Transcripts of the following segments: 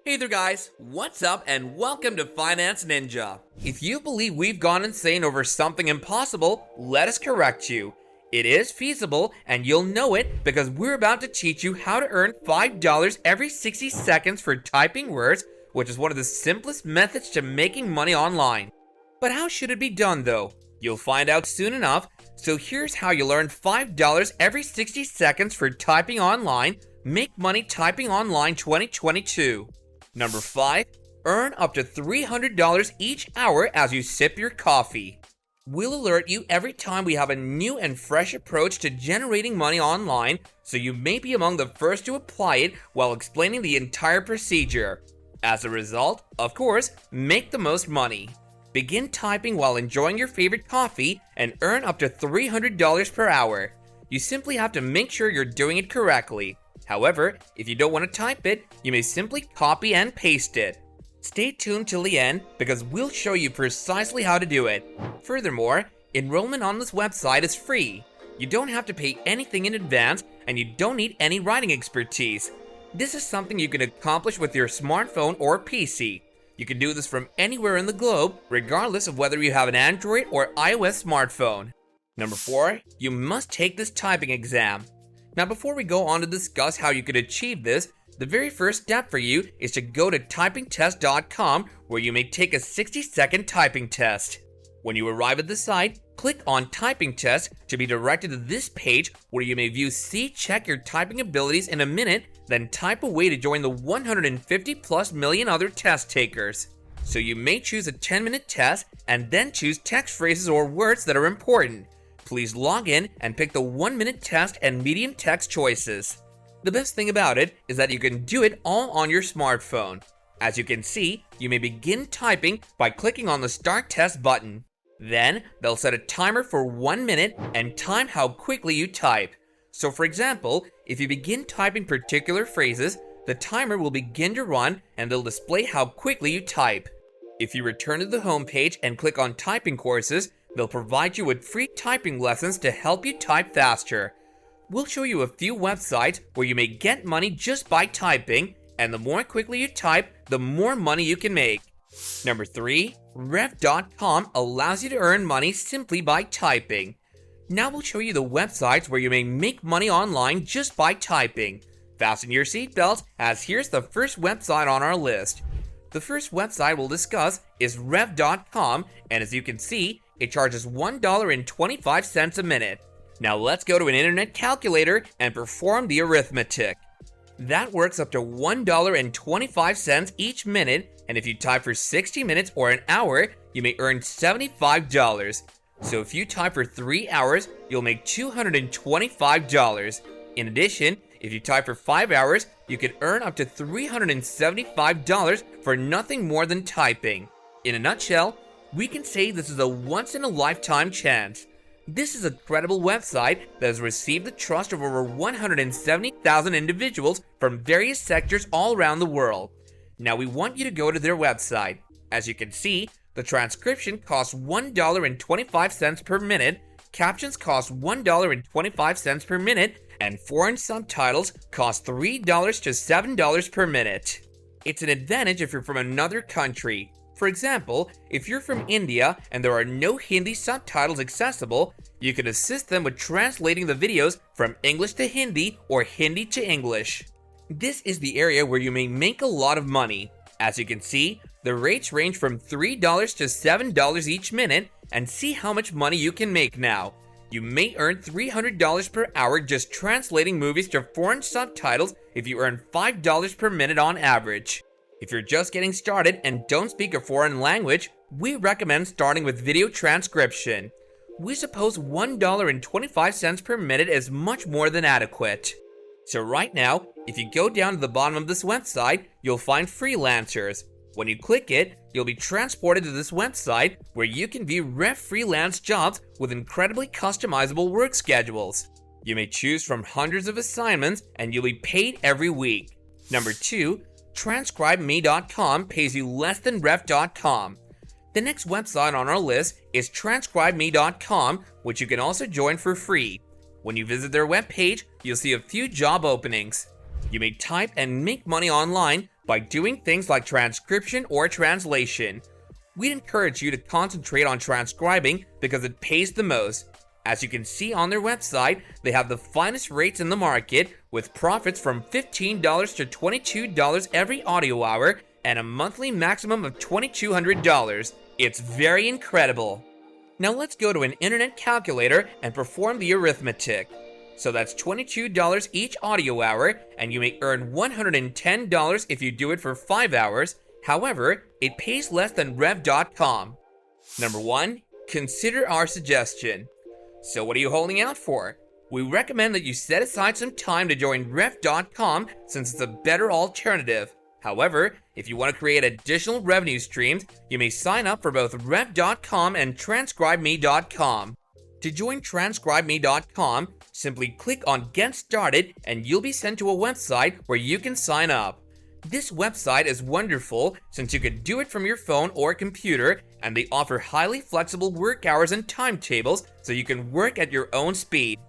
Hey there guys, what's up and welcome to Finance Ninja. If you believe we've gone insane over something impossible, let us correct you. It is feasible and you'll know it because we're about to teach you how to earn $5 every 60 seconds for typing words, which is one of the simplest methods to making money online. But how should it be done though? You'll find out soon enough, so here's how you'll earn $5 every 60 seconds for typing online. Make money typing online 2022. Number 5. Earn up to $300 each hour as you sip your coffee. We'll alert you every time we have a new and fresh approach to generating money online, so you may be among the first to apply it while explaining the entire procedure. As a result, of course, make the most money. Begin typing while enjoying your favorite coffee and earn up to $300 per hour. You simply have to make sure you're doing it correctly. However, if you don't want to type it, you may simply copy and paste it. Stay tuned till the end because we'll show you precisely how to do it. Furthermore, enrollment on this website is free. You don't have to pay anything in advance and you don't need any writing expertise. This is something you can accomplish with your smartphone or PC. You can do this from anywhere in the globe, regardless of whether you have an Android or iOS smartphone. Number 4, you must take this typing exam. Now before we go on to discuss how you could achieve this, the very first step for you is to go to typingtest.com where you may take a 60-second typing test. When you arrive at the site, click on Typing Test to be directed to this page where you may view check your typing abilities in a minute, then type away to join the 150 plus million other test takers. So you may choose a 10-minute test and then choose text phrases or words that are important. Please log in and pick the 1-minute test and medium text choices. The best thing about it is that you can do it all on your smartphone. As you can see, you may begin typing by clicking on the Start Test button. Then, they'll set a timer for 1 minute and time how quickly you type. So for example, if you begin typing particular phrases, the timer will begin to run and they'll display how quickly you type. If you return to the home page and click on Typing Courses, they'll provide you with free typing lessons to help you type faster. We'll show you a few websites where you may get money just by typing, and the more quickly you type, the more money you can make. Number 3, Rev.com allows you to earn money simply by typing. Now we'll show you the websites where you may make money online just by typing. Fasten your seatbelts as here's the first website on our list. The first website we'll discuss is Rev.com, and as you can see, it charges $1.25 a minute. Now let's go to an internet calculator and perform the arithmetic. That works up to $1.25 each minute, and if you type for 60 minutes or an hour, you may earn $75. So if you type for 3 hours, you'll make $225. In addition, if you type for 5 hours, you can earn up to $375 for nothing more than typing. In a nutshell, we can say this is a once-in-a-lifetime chance. This is a credible website that has received the trust of over 170,000 individuals from various sectors all around the world. Now we want you to go to their website. As you can see, the transcription costs $1.25 per minute, captions cost $1.25 per minute, and foreign subtitles cost $3 to $7 per minute. It's an advantage if you're from another country. For example, if you're from India and there are no Hindi subtitles accessible, you can assist them with translating the videos from English to Hindi or Hindi to English. This is the area where you may make a lot of money. As you can see, the rates range from $3 to $7 each minute, and see how much money you can make now. You may earn $300 per hour just translating movies to foreign subtitles if you earn $5 per minute on average. If you're just getting started and don't speak a foreign language, we recommend starting with video transcription. We suppose $1.25 per minute is much more than adequate. So right now, if you go down to the bottom of this website, you'll find freelancers. When you click it, you'll be transported to this website where you can view Rev freelance jobs with incredibly customizable work schedules. You may choose from hundreds of assignments and you'll be paid every week. Number 2, TranscribeMe.com pays you less than Rev.com. The next website on our list is TranscribeMe.com, which you can also join for free. When you visit their webpage, you'll see a few job openings. You may type and make money online by doing things like transcription or translation. We'd encourage you to concentrate on transcribing because it pays the most. As you can see on their website, they have the finest rates in the market, with profits from $15 to $22 every audio hour and a monthly maximum of $2,200. It's very incredible. Now let's go to an internet calculator and perform the arithmetic. So that's $22 each audio hour, and you may earn $110 if you do it for 5 hours. However, it pays less than Rev.com. Number 1, consider our suggestion. So what are you holding out for? We recommend that you set aside some time to join Rev.com since it's a better alternative. However, if you want to create additional revenue streams, you may sign up for both Rev.com and TranscribeMe.com. To join TranscribeMe.com, simply click on Get Started and you'll be sent to a website where you can sign up. This website is wonderful since you can do it from your phone or computer, and they offer highly flexible work hours and timetables so you can work at your own speed.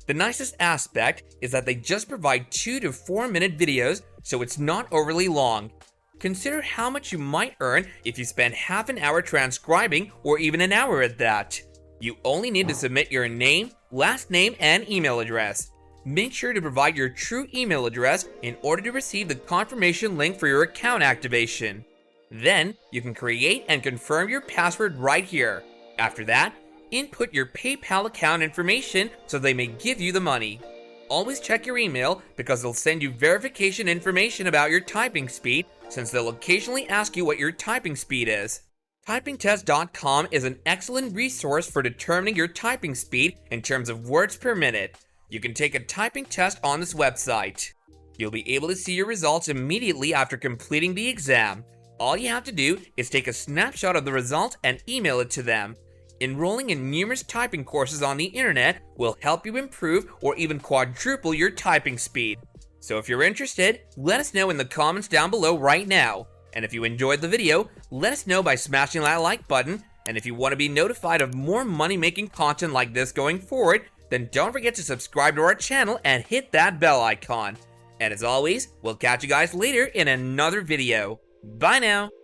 The nicest aspect is that they just provide 2 to 4 minute videos, so it's not overly long. Consider how much you might earn if you spend half an hour transcribing, or even an hour at that. You only need to submit your name, last name, and email address. Make sure to provide your true email address in order to receive the confirmation link for your account activation. Then, you can create and confirm your password right here. After that, input your PayPal account information so they may give you the money. Always check your email because they'll send you verification information about your typing speed, since they'll occasionally ask you what your typing speed is. TypingTest.com is an excellent resource for determining your typing speed in terms of words per minute. You can take a typing test on this website. You'll be able to see your results immediately after completing the exam. All you have to do is take a snapshot of the result and email it to them. Enrolling in numerous typing courses on the internet will help you improve or even quadruple your typing speed. So if you're interested, let us know in the comments down below right now. And if you enjoyed the video, let us know by smashing that like button. And if you want to be notified of more money-making content like this going forward, then don't forget to subscribe to our channel and hit that bell icon. And as always, we'll catch you guys later in another video. Bye now!